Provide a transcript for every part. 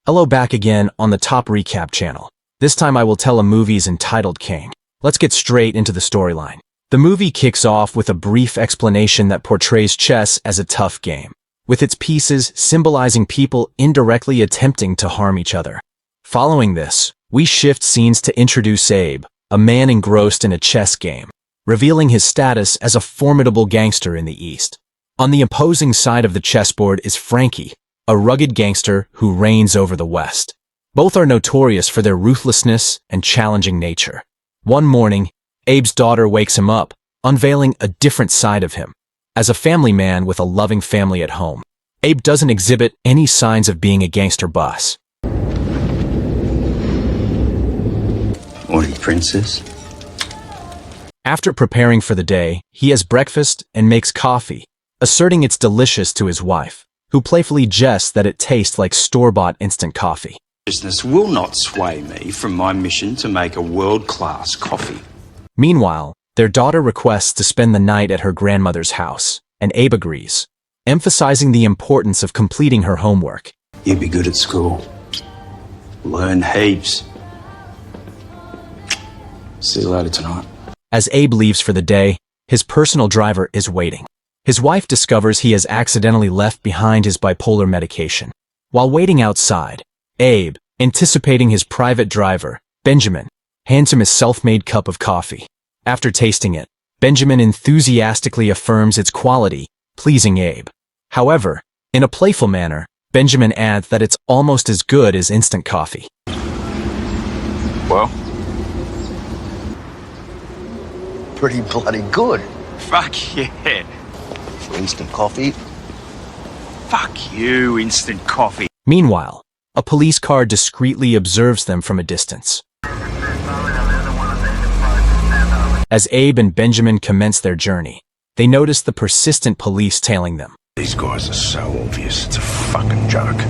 Hello, back again on the Top Recap channel. This time I will tell a movie's entitled Kane. Let's get straight into the storyline. The movie kicks off with a brief explanation that portrays chess as a tough game, with its pieces symbolizing people indirectly attempting to harm each other. Following this, we shift scenes to introduce Abe, a man engrossed in a chess game, revealing his status as a formidable gangster in the East. On the opposing side of the chessboard is Frankie, a rugged gangster who reigns over the West. Both are notorious for their ruthlessness and challenging nature. One morning, Abe's daughter wakes him up, unveiling a different side of him. As a family man with a loving family at home, Abe doesn't exhibit any signs of being a gangster boss. Morning, princess. After preparing for the day, he has breakfast and makes coffee, asserting it's delicious to his wife, who playfully jests that it tastes like store-bought instant coffee. Business will not sway me from my mission to make a world-class coffee. Meanwhile, their daughter requests to spend the night at her grandmother's house, and Abe agrees, emphasizing the importance of completing her homework. You'd be good at school. Learn heaps. See you later tonight. As Abe leaves for the day, his personal driver is waiting. His wife discovers he has accidentally left behind his bipolar medication. While waiting outside, Abe, anticipating his private driver, Benjamin, hands him his self-made cup of coffee. After tasting it, Benjamin enthusiastically affirms its quality, pleasing Abe. However, in a playful manner, Benjamin adds that it's almost as good as instant coffee. Well? Pretty bloody good. Fuck yeah. For instant coffee. Fuck you, instant coffee. Meanwhile, a police car discreetly observes them from a distance. As Abe and Benjamin commence their journey, they notice the persistent police tailing them. These guys are so obvious, it's a fucking joke.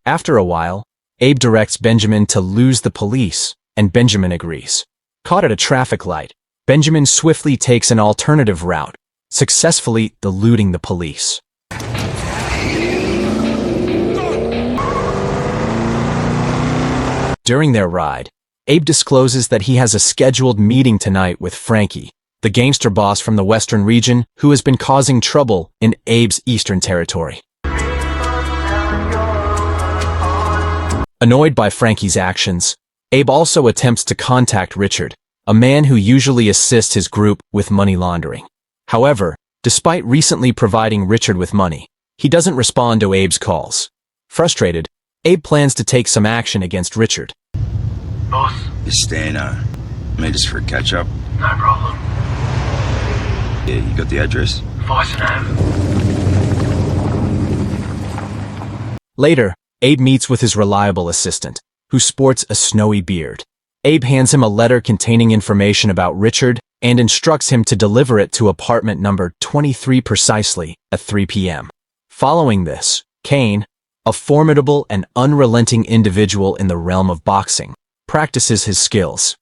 After a while, Abe directs Benjamin to lose the police, and Benjamin agrees. Caught at a traffic light, Benjamin swiftly takes an alternative route, successfully eluding the police. During their ride, Abe discloses that he has a scheduled meeting tonight with Frankie, the gangster boss from the Western region who has been causing trouble in Abe's Eastern territory. Annoyed by Frankie's actions, Abe also attempts to contact Richard, a man who usually assists his group with money laundering. However, despite recently providing Richard with money, he doesn't respond to Abe's calls. Frustrated, Abe plans to take some action against Richard. Boss? You're staying, meet us for a catch-up. No problem. Yeah, you got the address? Vicenham. Later, Abe meets with his reliable assistant, who sports a snowy beard. Abe hands him a letter containing information about Richard and instructs him to deliver it to apartment number 23 precisely at 3 p.m. Following this, Kane, a formidable and unrelenting individual in the realm of boxing, practices his skills.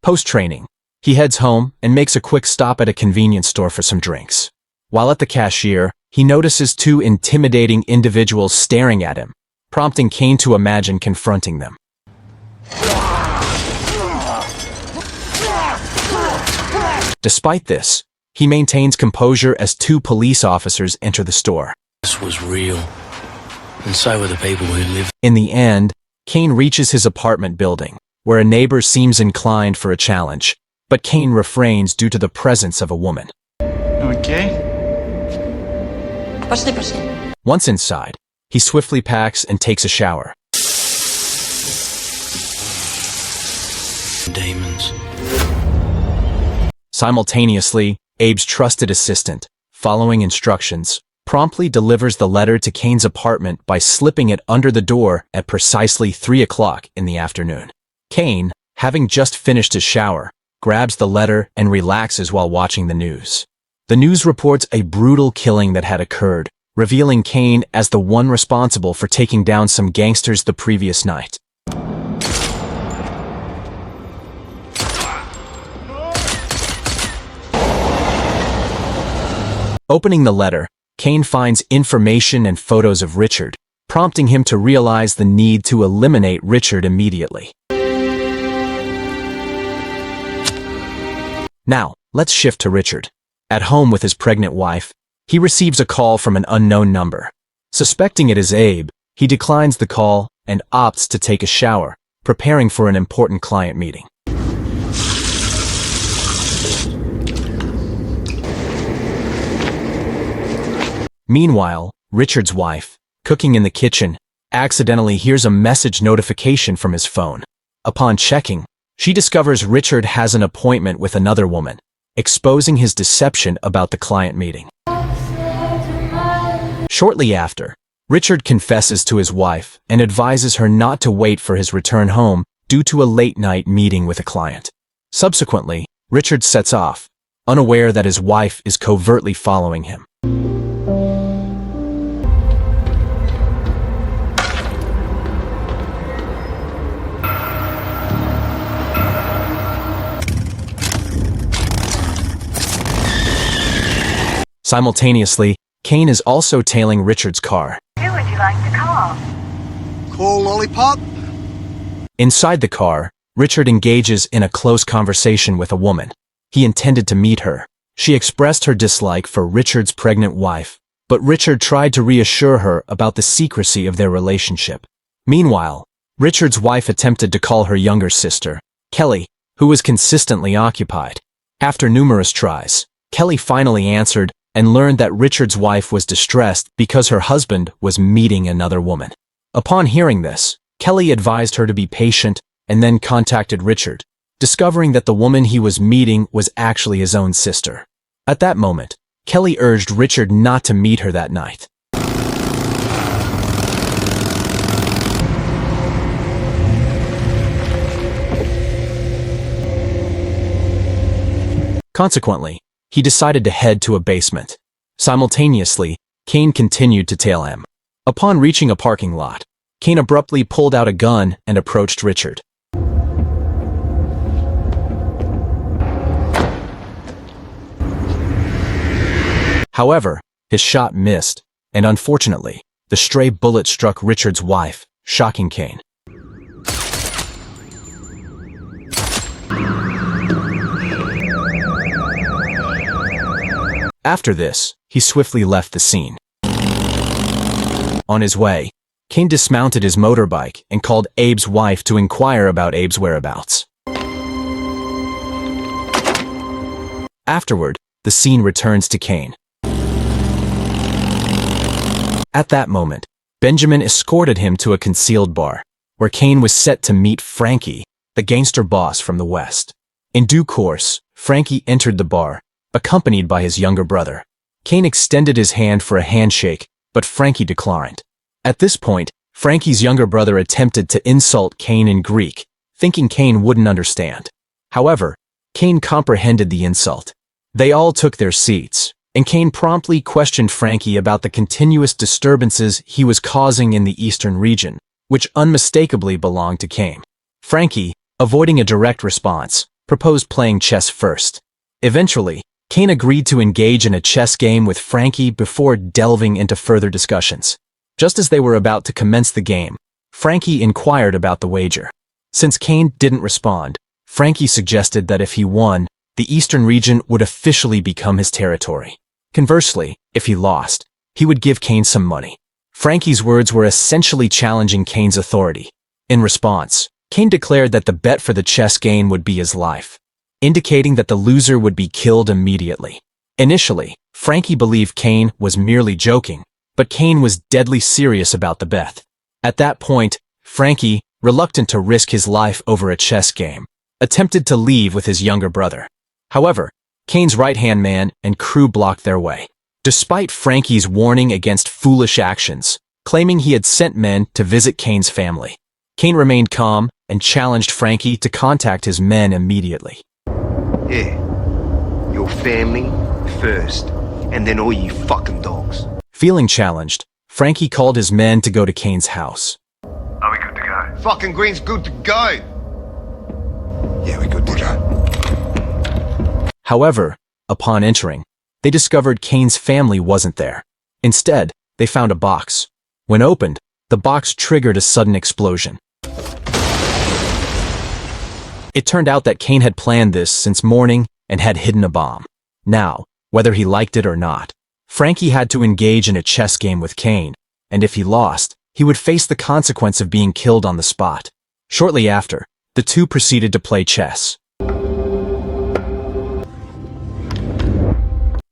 Post-training, he heads home and makes a quick stop at a convenience store for some drinks. While at the cashier, he notices two intimidating individuals staring at him, prompting Kane to imagine confronting them. Despite this, he maintains composure as two police officers enter the store. This was real, and so were the people who lived. In the end, Kane reaches his apartment building, where a neighbor seems inclined for a challenge, but Kane refrains due to the presence of a woman. Okay. Once inside, he swiftly packs and takes a shower. Demons. Simultaneously, Abe's trusted assistant, following instructions, promptly delivers the letter to Kane's apartment by slipping it under the door at precisely 3 o'clock in the afternoon. Kane, having just finished his shower, grabs the letter and relaxes while watching the news. The news reports a brutal killing that had occurred, revealing Kane as the one responsible for taking down some gangsters the previous night. Opening the letter, Kane finds information and photos of Richard, prompting him to realize the need to eliminate Richard immediately. Now, let's shift to Richard. At home with his pregnant wife, he receives a call from an unknown number. Suspecting it is Abe, he declines the call and opts to take a shower, preparing for an important client meeting. Meanwhile, Richard's wife, cooking in the kitchen, accidentally hears a message notification from his phone. Upon checking, she discovers Richard has an appointment with another woman, exposing his deception about the client meeting. Shortly after, Richard confesses to his wife and advises her not to wait for his return home due to a late-night meeting with a client. Subsequently, Richard sets off, unaware that his wife is covertly following him. Simultaneously, Kane is also tailing Richard's car. Who would you like to call? Call Lollipop? Inside the car, Richard engages in a close conversation with a woman. He intended to meet her. She expressed her dislike for Richard's pregnant wife, but Richard tried to reassure her about the secrecy of their relationship. Meanwhile, Richard's wife attempted to call her younger sister, Kelly, who was consistently occupied. After numerous tries, Kelly finally answered and learned that Richard's wife was distressed because her husband was meeting another woman. Upon hearing this, Kelly advised her to be patient and then contacted Richard, discovering that the woman he was meeting was actually his own sister. At that moment, Kelly urged Richard not to meet her that night. Consequently, he decided to head to a basement. Simultaneously, Kane continued to tail him. Upon reaching a parking lot, Kane abruptly pulled out a gun and approached Richard. However, his shot missed, and unfortunately, the stray bullet struck Richard's wife, shocking Kane. After this, he swiftly left the scene. On his way, Kane dismounted his motorbike and called Abe's wife to inquire about Abe's whereabouts. Afterward, the scene returns to Kane. At that moment, Benjamin escorted him to a concealed bar, where Kane was set to meet Frankie, the gangster boss from the West. In due course, Frankie entered the bar, accompanied by his younger brother. Kane extended his hand for a handshake, but Frankie declined. At this point, Frankie's younger brother attempted to insult Kane in Greek, thinking Kane wouldn't understand. However, Kane comprehended the insult. They all took their seats, and Kane promptly questioned Frankie about the continuous disturbances he was causing in the eastern region, which unmistakably belonged to Kane. Frankie, avoiding a direct response, proposed playing chess first. Eventually, Kane agreed to engage in a chess game with Frankie before delving into further discussions. Just as they were about to commence the game, Frankie inquired about the wager. Since Kane didn't respond, Frankie suggested that if he won, the eastern region would officially become his territory. Conversely, if he lost, he would give Kane some money. Frankie's words were essentially challenging Kane's authority. In response, Kane declared that the bet for the chess game would be his life, indicating that the loser would be killed immediately. Initially, Frankie believed Kane was merely joking, but Kane was deadly serious about the bet. At that point, Frankie, reluctant to risk his life over a chess game, attempted to leave with his younger brother. However, Kane's right-hand man and crew blocked their way. Despite Frankie's warning against foolish actions, claiming he had sent men to visit Kane's family, Kane remained calm and challenged Frankie to contact his men immediately. Yeah, your family first, and then all you fucking dogs. Feeling challenged, Frankie called his men to go to Kane's house. Are we good to go? Fucking Green's good to go. Yeah, we're good to go. However, upon entering, they discovered Kane's family wasn't there. Instead, they found a box. When opened, the box triggered a sudden explosion. It turned out that Cain had planned this since morning and had hidden a bomb. Now, whether he liked it or not, Frankie had to engage in a chess game with Cain, and if he lost, he would face the consequence of being killed on the spot. Shortly after, the two proceeded to play chess.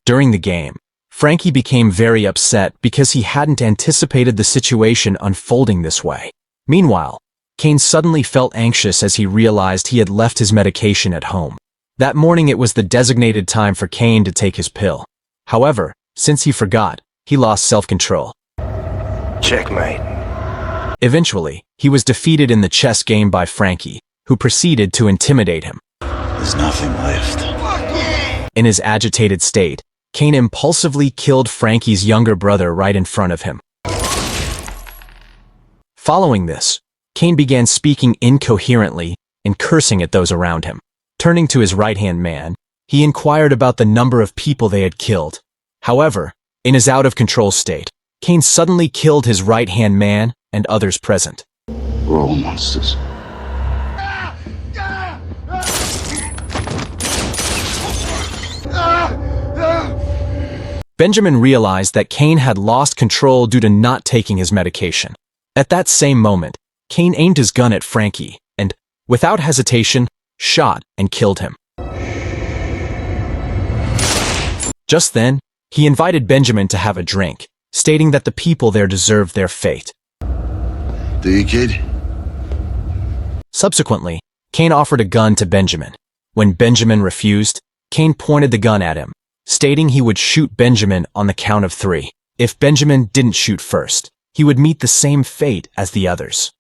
During the game, Frankie became very upset because he hadn't anticipated the situation unfolding this way. Meanwhile, Cain suddenly felt anxious as he realized he had left his medication at home. That morning it was the designated time for Cain to take his pill. However, since he forgot, he lost self-control. Checkmate. Eventually, he was defeated in the chess game by Frankie, who proceeded to intimidate him. There's nothing left. In his agitated state, Cain impulsively killed Frankie's younger brother right in front of him. Following this, Cain began speaking incoherently and cursing at those around him. Turning to his right-hand man, he inquired about the number of people they had killed. However, in his out-of-control state, Cain suddenly killed his right-hand man and others present. We're all monsters. Benjamin realized that Cain had lost control due to not taking his medication. At that same moment, Cain aimed his gun at Frankie and, without hesitation, shot and killed him. Just then, he invited Benjamin to have a drink, stating that the people there deserved their fate. Do you, kid? Subsequently, Cain offered a gun to Benjamin. When Benjamin refused, Cain pointed the gun at him, stating he would shoot Benjamin on the count of 3. If Benjamin didn't shoot first, he would meet the same fate as the others.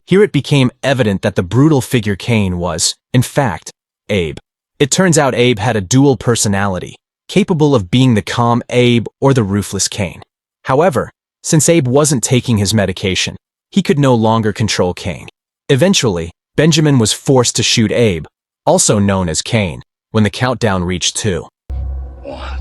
Here it became evident that the brutal figure Cain was, in fact, Abe. It turns out Abe had a dual personality, capable of being the calm Abe or the ruthless Cain. However, since Abe wasn't taking his medication, he could no longer control Cain. Eventually, Benjamin was forced to shoot Abe, also known as Cain, when the countdown reached 2. 1,